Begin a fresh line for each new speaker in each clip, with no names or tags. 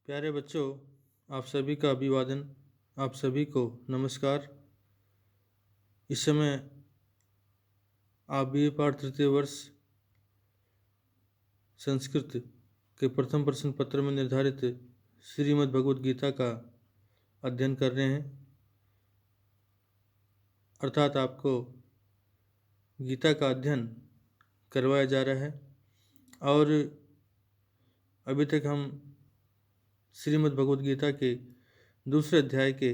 प्यारे बच्चों, आप सभी का अभिवादन, आप सभी को नमस्कार। इस समय आप BA पाठ तृतीय वर्ष संस्कृत के प्रथम प्रश्न पत्र में निर्धारित श्रीमद् भगवद गीता का अध्ययन कर रहे हैं। अर्थात आपको गीता का अध्ययन करवाया जा रहा है और अभी तक हम श्रीमद् भगवद गीता के दूसरे अध्याय के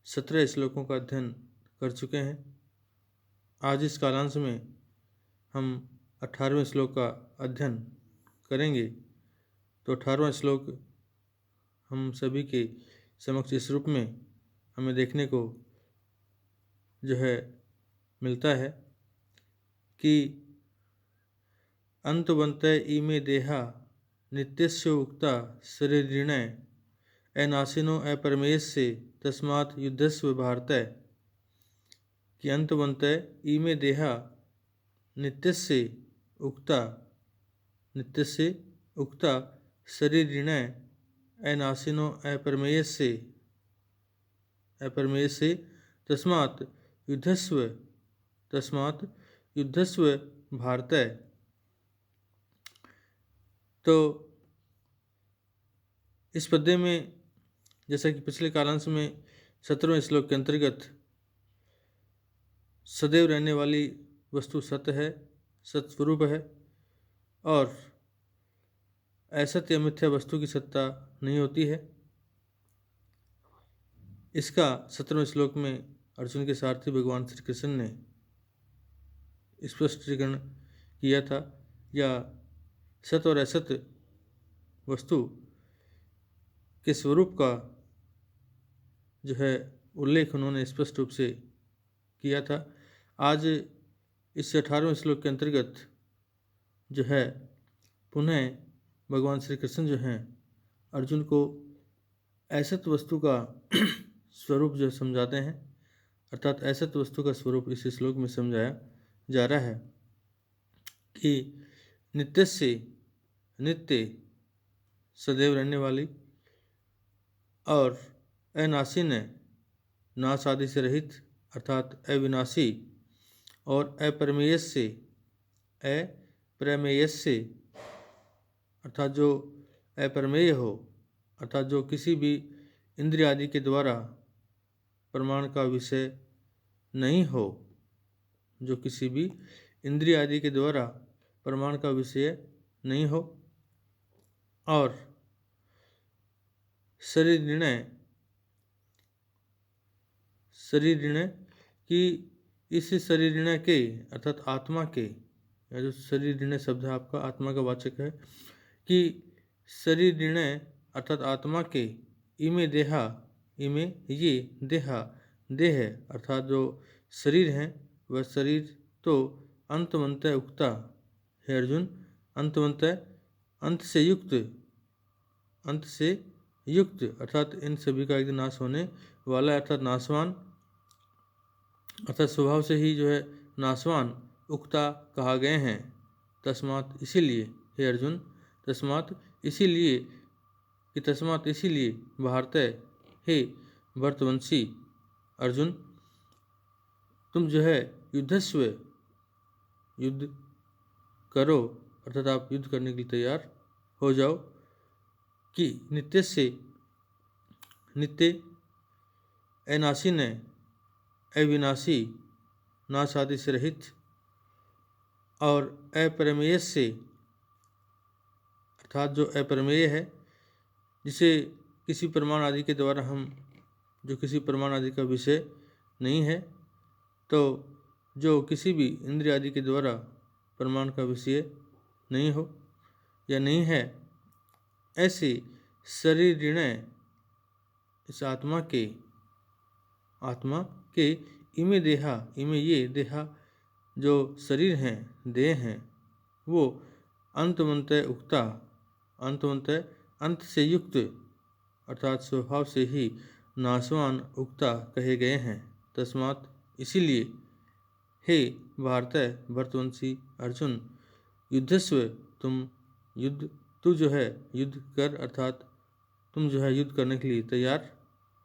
17 श्लोकों का अध्ययन कर चुके हैं। आज इस कालांश में हम 18वें श्लोक का अध्ययन करेंगे। तो 18वां श्लोक हम सभी के समक्ष इस रूप में हमें देखने को जो है मिलता है कि अंतवंतय इमे देहा नित्यस्य उक्ता शरीरिणय अनाशिनो अपरमेयस्य तस्मात् युद्धस्व भारतय। कि अंतवंतय इमे देहा नित्यस्य उक्ता शरीरिणय अनाशिनो अपरमेयस्य तस्मात् युद्धस्व भारतय। तो इस पद्य में जैसा कि पिछले कालांश में 17वें श्लोक के अंतर्गत सदैव रहने वाली वस्तु सत्य है, सत्स्वरूप है और असत्य या मिथ्या वस्तु की सत्ता नहीं होती है। इसका 17वें श्लोक में अर्जुन के सारथी भगवान श्री कृष्ण ने स्पष्टीकरण किया था, या सत्य और असत्य वस्तु के स्वरूप का जो है उल्लेख उन्होंने स्पष्ट रूप से किया था। आज इस 18वें श्लोक के अंतर्गत जो है पुनः भगवान श्री कृष्ण जो हैं अर्जुन को असत वस्तु का स्वरूप जो समझाते हैं। अर्थात असत वस्तु का स्वरूप इस श्लोक में समझाया जा रहा है कि नित्य सदैव रहने वाली और अनासीन नाश आदि से रहित अर्थात अविनाशी और अप्रमेयस्य अर्थात जो अप्रमेय हो, अर्थात जो किसी भी इंद्रिय आदि के द्वारा प्रमाण का विषय नहीं हो, जो किसी भी इंद्रिय आदि के द्वारा प्रमाण का विषय नहीं हो, और शरीरिणय कि इस शरीरिणय के अर्थात आत्मा के, या जो शरीरिणय शब्द है आपका आत्मा का वाचक है, कि शरीरिणय अर्थात आत्मा के इमे ये देह अर्थात जो शरीर है वह शरीर तो अंतवंतः उक्ता है अर्जुन, अंतवंतः अंत से युक्त अर्थात इन सभी का एक दिन नाश होने वाला है, अर्थात नाशवान अर्थात स्वभाव से ही जो है नाशवान उक्ता कहा गए हैं। तस्मात् इसीलिए हे अर्जुन, तस्मात् इसीलिए भारतय हे भरतवंशी अर्जुन, तुम जो है युद्ध करो अर्थात आप युद्ध करने के लिए तैयार हो जाओ। कि नित्य अनासीन अविनाशी नाश आदि से रहित और अप्रमेय से अर्थात जो अप्रमेय है, जिसे किसी प्रमाण आदि के द्वारा जो किसी प्रमाण आदि का विषय नहीं है, तो जो किसी भी इंद्रिय आदि के द्वारा प्रमाण का विषय नहीं हो या नहीं है, ऐसे शरीरिणय इस आत्मा के इमे ये देहा जो शरीर हैं, देह हैं, वो अंतवंतः उक्ता अंत से युक्त अर्थात स्वभाव से ही नाशवान उक्ता कहे गए हैं। तस्मात् इसीलिए हे भरतवंशी अर्जुन, युद्धस्व तू जो है युद्ध कर अर्थात तुम जो है युद्ध करने के लिए तैयार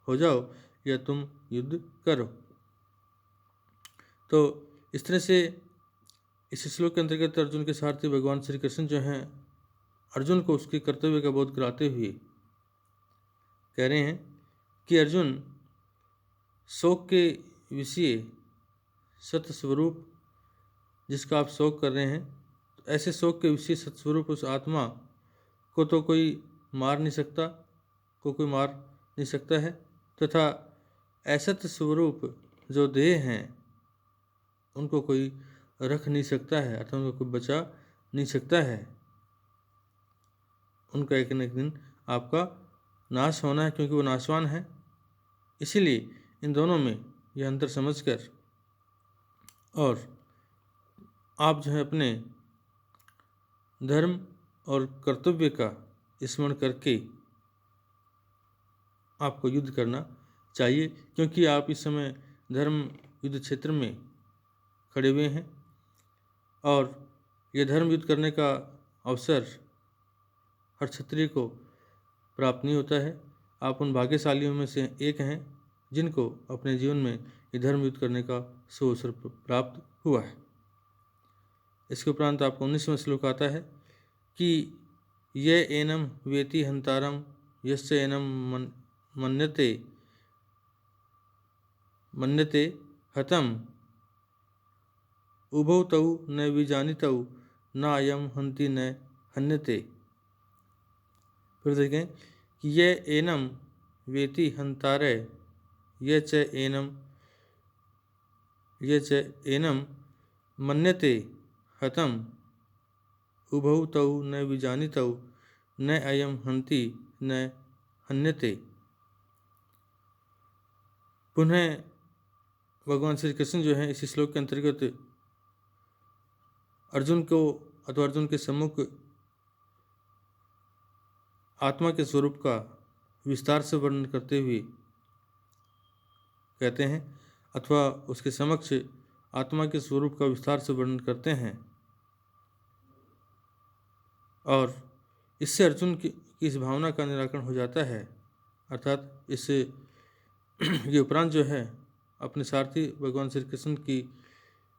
हो जाओ या तुम युद्ध करो। तो इस तरह से इस श्लोक के अंतर्गत अर्जुन के सारथी भगवान श्री कृष्ण जो हैं अर्जुन को उसके कर्तव्य का बोध कराते हुए कह रहे हैं कि अर्जुन, शोक के विषय सत्य स्वरूप जिसका आप शोक कर रहे हैं, तो ऐसे शोक के विषय सत्य स्वरूप उस आत्मा को तो कोई मार नहीं सकता, कोई मार नहीं सकता है, तथा असत्य स्वरूप जो देह हैं उनको कोई रख नहीं सकता है, अर्थात उनको कोई बचा नहीं सकता है। उनका एक न एक दिन आपका नाश होना है, क्योंकि वो नाशवान है। इसीलिए इन दोनों में यह अंतर समझकर और आप जो है अपने धर्म और कर्तव्य का स्मरण करके आपको युद्ध करना चाहिए, क्योंकि आप इस समय धर्म युद्ध क्षेत्र में खड़े हुए हैं और ये धर्म युद्ध करने का अवसर हर क्षत्रिय को प्राप्त नहीं होता है। आप उन भाग्यशालियों में से एक हैं जिनको अपने जीवन में ये धर्म युद्ध करने का सुअवसर प्राप्त हुआ है। इसके उपरांत आपको 19वां श्लोक आता है कि ये एनम वेति हंतारम यस्य एनम मन्यते मन्यते हतम उभौ तौ न विजानितौ न अयम हंति न हन्यते। फिर देखें कि ये एनम वेति हंतारे ये च एनम मन्यते हतम उभौ तौ न विजानितौ न अयम हंति न हन्यते। पुनः भगवान श्री कृष्ण जो है इस श्लोक के अंतर्गत अर्जुन को अथवा अर्जुन के सम्मुख आत्मा के स्वरूप का विस्तार से वर्णन करते हुए कहते हैं, अथवा उसके समक्ष आत्मा के स्वरूप का विस्तार से वर्णन करते हैं, और इससे अर्जुन की इस भावना का निराकरण हो जाता है। अर्थात इससे ये उपरांत जो है अपने सारथी भगवान श्री कृष्ण की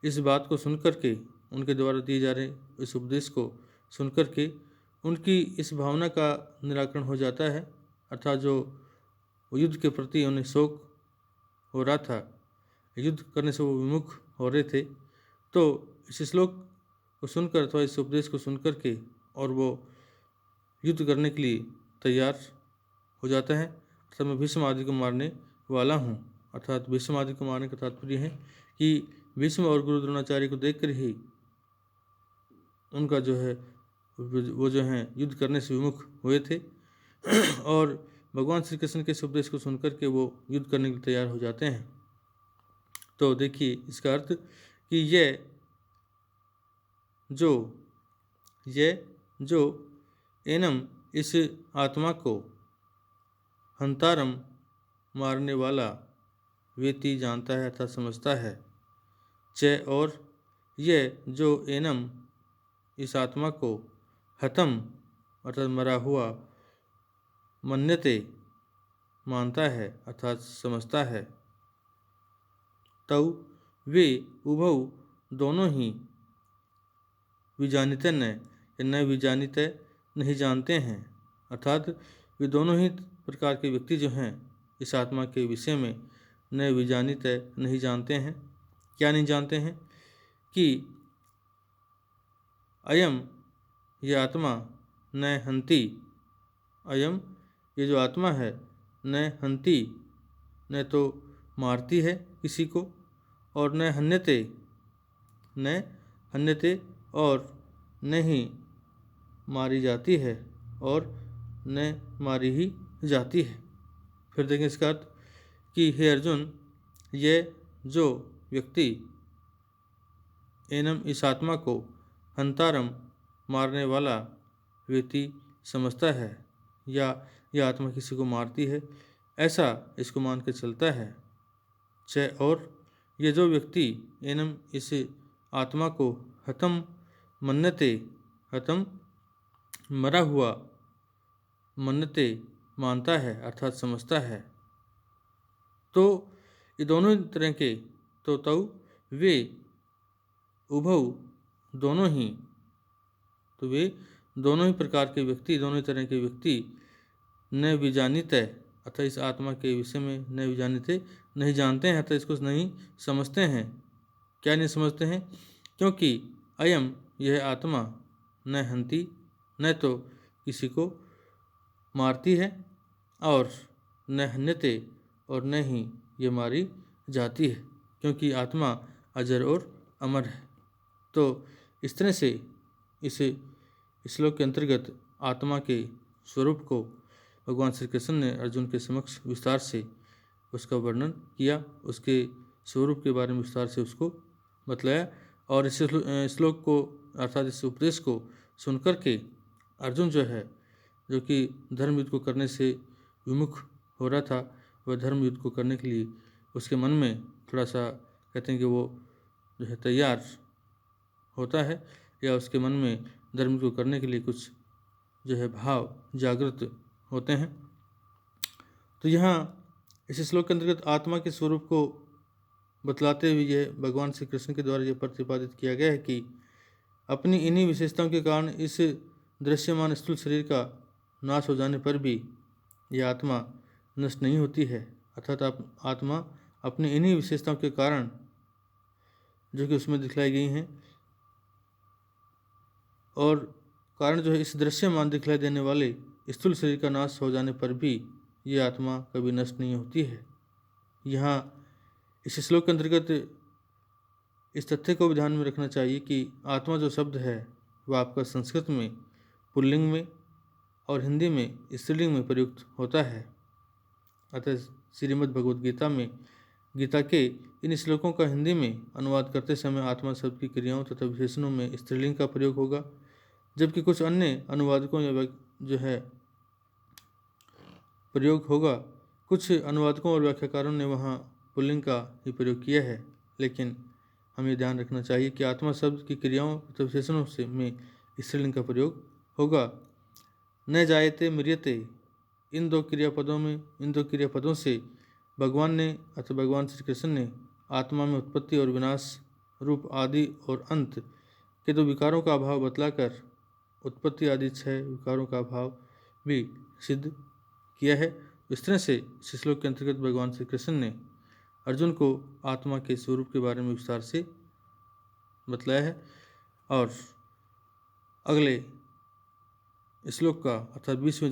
इस बात को सुनकर के, उनके द्वारा दिए जा रहे इस उपदेश को सुनकर के उनकी इस भावना का निराकरण हो जाता है। अर्थात जो युद्ध के प्रति उन्हें शोक हो रहा था, युद्ध करने से वो विमुख हो रहे थे, तो इस श्लोक को सुनकर अथवा इस उपदेश को सुनकर के और वो युद्ध करने के लिए तैयार हो जाता है। अर्थात मैं भीष्म आदि को मारने वाला हूँ। अर्थात भीष्म आदि को मारने का तात्पर्य है कि भीष्म और गुरु द्रोणाचार्य को देखकर ही उनका जो है वो जो है युद्ध करने से विमुख हुए थे और भगवान श्री कृष्ण के इस उपदेश को सुनकर के वो युद्ध करने के लिए तैयार हो जाते हैं। तो देखिए इसका अर्थ कि ये जो एनम इस आत्मा को हंतारम मारने वाला व्यक्ति जानता है अर्थात समझता है, च और ये जो एनम इस आत्मा को हतम अर्थात मरा हुआ मन्यते मानता है अर्थात समझता है, तौ वे उभौ दोनों ही विजानिते न विजानिते नहीं जानते हैं। अर्थात वे दोनों ही प्रकार के व्यक्ति जो हैं इस आत्मा के विषय में न विजानिते नहीं जानते हैं। क्या नहीं जानते हैं कि अयम ये आत्मा न हंति, अयम ये जो आत्मा है न हंति न तो मारती है किसी को, और न हन्यते और न ही मारी जाती है और न मारी ही जाती है। फिर देखें इसका अर्थ कि हे अर्जुन, ये जो व्यक्ति एनम इस आत्मा को हंतारम मारने वाला व्यक्ति समझता है या यह आत्मा किसी को मारती है, ऐसा इसको मान के चलता है। च और ये जो व्यक्ति एनम इस आत्मा को हतम मन्यते, हतम मरा हुआ, मन्यते मानता है अर्थात समझता है। तो ये दोनों तरह के तो तौ वे उभौ दोनों ही, तो वे दोनों ही प्रकार के व्यक्ति, दोनों ही तरह के व्यक्ति न विजानित है अतः इस आत्मा के विषय में न विजानित नहीं जानते हैं, अतः इसको नहीं समझते हैं। क्या नहीं समझते हैं? क्योंकि अयम यह आत्मा न हंती, न तो किसी को मारती है, और न हन्यते, और न ही ये मारी जाती है, क्योंकि आत्मा अजर और अमर है। तो इस तरह से इस श्लोक के अंतर्गत आत्मा के स्वरूप को भगवान श्री कृष्ण ने अर्जुन के समक्ष विस्तार से उसका वर्णन किया, उसके स्वरूप के बारे में विस्तार से उसको बतलाया। और इस श्लोक को अर्थात इस उपदेश को सुनकर के अर्जुन जो है, जो कि धर्म युद्ध को करने से विमुख हो रहा था, वह धर्म युद्ध को करने के लिए उसके मन में थोड़ा सा कहते हैं कि वो जो है तैयार होता है, या उसके मन में धर्म युद्ध को करने के लिए कुछ जो है भाव जागृत होते हैं। तो यहाँ इस श्लोक के अंतर्गत आत्मा के स्वरूप को बतलाते हुए यह भगवान श्री कृष्ण के द्वारा यह प्रतिपादित किया गया है कि अपनी इन्हीं विशेषताओं के कारण इस दृश्यमान स्थूल शरीर का नाश हो जाने पर भी यह आत्मा नष्ट नहीं होती है, अर्थात आत्मा अपनी इन्हीं विशेषताओं के कारण जो कि उसमें दिखलाई गई हैं, और कारण जो है इस दृश्यमान दिखलाई देने वाले स्थूल शरीर का नाश हो जाने पर भी ये आत्मा कभी नष्ट नहीं होती है। यहाँ इस श्लोक के अंतर्गत इस तथ्य को भी ध्यान में रखना चाहिए कि आत्मा जो शब्द है वह आपका संस्कृत में पुल्लिंग में और हिंदी में स्त्रीलिंग में प्रयुक्त होता है। अतः श्रीमद् भगवद गीता में गीता के इन श्लोकों का हिंदी में अनुवाद करते समय आत्मा शब्द की क्रियाओं तथा विशेषणों में स्त्रीलिंग का प्रयोग होगा, जबकि कुछ अन्य अनुवादकों या जो है प्रयोग होगा, कुछ अनुवादकों और व्याख्याकारों ने वहाँ पुल्लिंग का ही प्रयोग किया है। लेकिन हमें ध्यान रखना चाहिए कि आत्मा शब्द की क्रियाओं तथा विशेषणों से में स्त्रीलिंग का प्रयोग होगा। न जायते मृत्यते, इन दो क्रियापदों से भगवान ने अथवा भगवान श्री कृष्ण ने आत्मा में उत्पत्ति और विनाश रूप आदि और अंत के दो विकारों का अभाव बतलाकर उत्पत्ति आदि 6 विकारों का अभाव भी सिद्ध किया है। इस तरह से इस श्लोक के अंतर्गत भगवान श्री कृष्ण ने अर्जुन को आत्मा के स्वरूप के बारे में विस्तार से बतलाया है। और अगले श्लोक का अर्थात 20वां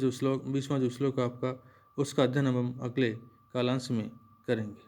जो श्लोक आपका, उसका अध्ययन हम अगले कालांश में करेंगे।